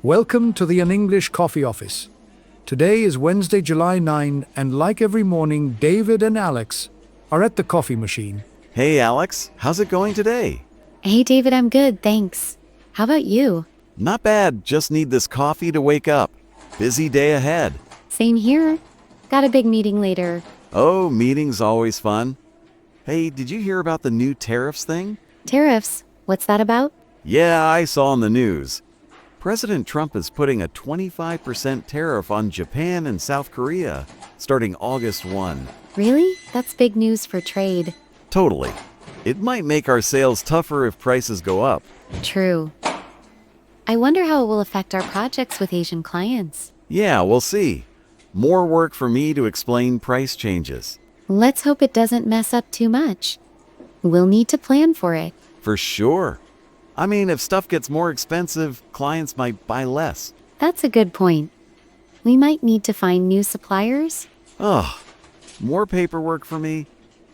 Welcome to the An English Coffee Office. Today is Wednesday, July 9, and like every morning, David and Alex are at the coffee machine. Hey Alex, how's it going today? Hey David, I'm good, thanks. How about you? Not bad, just need this coffee to wake up. Busy day ahead. Same here. Got a big meeting later. Oh, meetings always fun. Hey, did you hear about the new tariffs thing? Tariffs, what's that about? Yeah, I saw in the news. President Trump is putting a 25% tariff on Japan and South Korea starting August 1. Really? That's big news for trade. Totally. It might make our sales tougher if prices go up. True. I wonder how it will affect our projects with Asian clients. Yeah, we'll see. More work for me to explain price changes. Let's hope it doesn't mess up too much. We'll need to plan for it. For sure. I mean, if stuff gets more expensive, clients might buy less. That's a good point. We might need to find new suppliers. Ugh, more paperwork for me.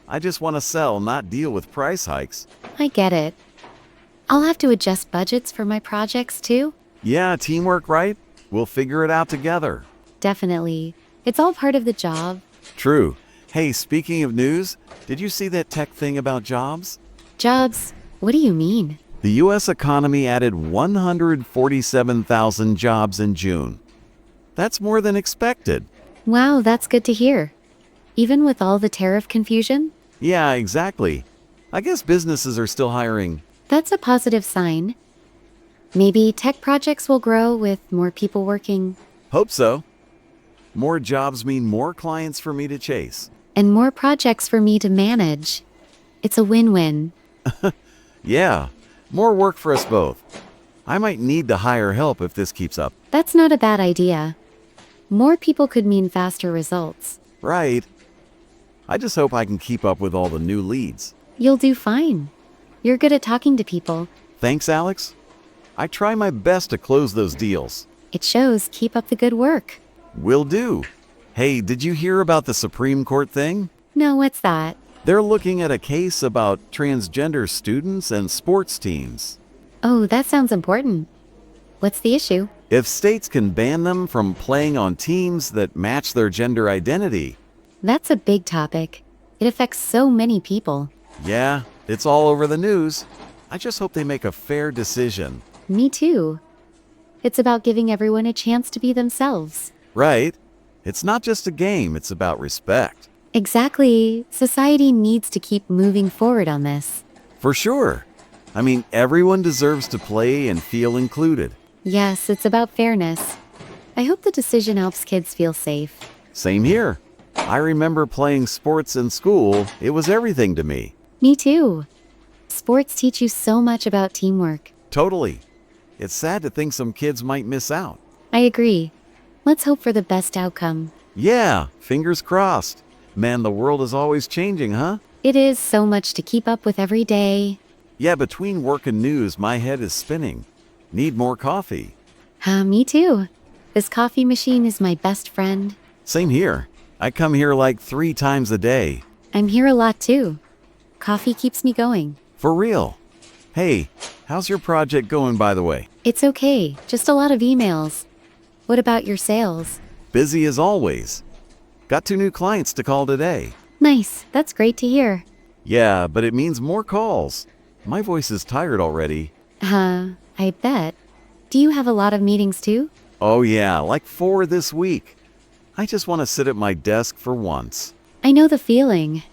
I just want to sell, not deal with price hikes. I get it. I'll have to adjust budgets for my projects too. Yeah, teamwork, right? We'll figure it out together. Definitely. It's all part of the job. True. Hey, speaking of news, did you see that tech thing about jobs? Jobs? What do you mean? The U.S. economy added 147,000 jobs in June. That's more than expected. Wow, that's good to hear. Even with all the tariff confusion? Yeah, exactly. I guess businesses are still hiring. That's a positive sign. Maybe tech projects will grow with more people working. Hope so. More jobs mean more clients for me to chase. And more projects for me to manage. It's a win-win. Yeah, more work for us both. I might need to hire help if this keeps up. That's not a bad idea. More people could mean faster results. Right. I just hope I can keep up with all the new leads. You'll do fine. You're good at talking to people. Thanks, Alex. I try my best to close those deals. It shows. Keep up the good work. Will do. Hey, did you hear about the Supreme Court thing? No, what's that? They're looking at a case about transgender students and sports teams. Oh, that sounds important. What's the issue? If states can ban them from playing on teams that match their gender identity. That's a big topic. It affects so many people. Yeah, it's all over the news. I just hope they make a fair decision. Me too. It's about giving everyone a chance to be themselves. Right? It's not just a game, it's about respect. Exactly. Society needs to keep moving forward on this. For sure. I mean, everyone deserves to play and feel included. Yes, it's about fairness. I hope the decision helps kids feel safe. Same here. I remember playing sports in school. It was everything to me. Me too. Sports teach you so much about teamwork. Totally. It's sad to think some kids might miss out. I agree. Let's hope for the best outcome. Yeah, fingers crossed. Man, the world is always changing, huh? It is so much to keep up with every day. Yeah, between work and news, my head is spinning. Need more coffee. Me too. This coffee machine is my best friend. Same here. I come here like 3 times a day. I'm here a lot too. Coffee keeps me going. For real. Hey, how's your project going, by the way? It's okay, just a lot of emails. What about your sales? Busy as always. Got 2 new clients to call today. Nice, that's great to hear. Yeah, but it means more calls. My voice is tired already. I bet. Do you have a lot of meetings too? Oh yeah, like 4 this week. I just want to sit at my desk for once. I know the feeling.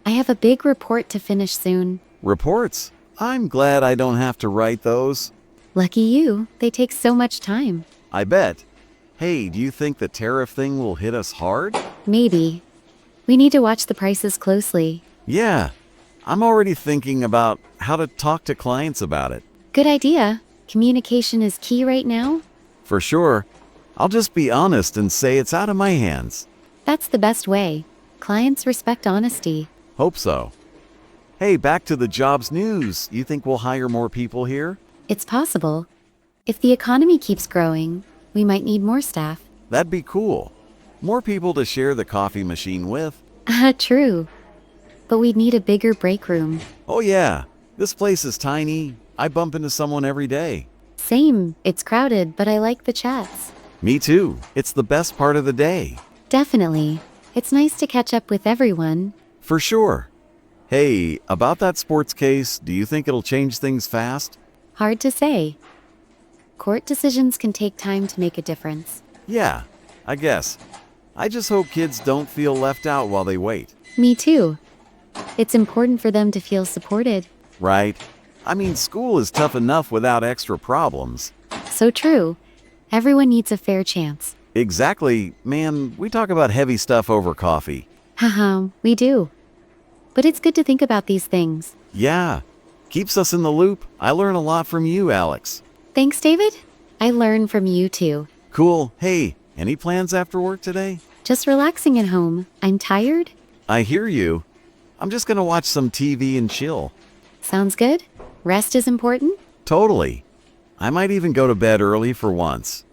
I have a big report to finish soon. Reports? I'm glad I don't have to write those. Lucky you, they take so much time. I bet. Hey, do you think the tariff thing will hit us hard? Maybe. We need to watch the prices closely. Yeah, I'm already thinking about how to talk to clients about it. Good idea. Communication is key right now. For sure. I'll just be honest and say it's out of my hands. That's the best way. Clients respect honesty. Hope so. Hey, back to the jobs news. You think we'll hire more people here? It's possible. If the economy keeps growing, we might need more staff. That'd be cool. More people to share the coffee machine with. True. But we'd need a bigger break room. Oh yeah, this place is tiny. I bump into someone every day. Same, it's crowded, but I like the chats. Me too. It's the best part of the day. Definitely. It's nice to catch up with everyone. For sure. Hey, about that sports case, do you think it'll change things fast? Hard to say. Court decisions can take time to make a difference. Yeah, I guess. I just hope kids don't feel left out while they wait. Me too. It's important for them to feel supported. Right? I mean, school is tough enough without extra problems. So true. Everyone needs a fair chance. Exactly. Man, we talk about heavy stuff over coffee. Haha, we do. But it's good to think about these things. Yeah. Keeps us in the loop. I learn a lot from you, Alex. Thanks, David. I learn from you too. Cool. Hey, any plans after work today? Just relaxing at home. I'm tired. I hear you. I'm just gonna watch some TV and chill. Sounds good. Rest is important. Totally. I might even go to bed early for once.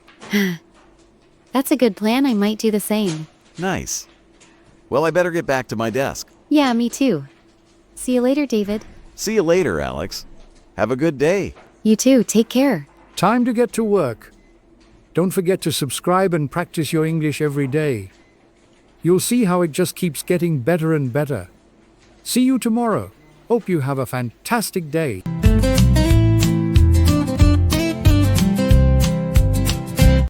That's a good plan. I might do the same. Nice. Well, I better get back to my desk. Yeah, me too. See you later, David. See you later, Alex. Have a good day. You too. Take care. Time to get to work. Don't forget to subscribe and practice your English every day. You'll see how it just keeps getting better and better. See you tomorrow. Hope you have a fantastic day.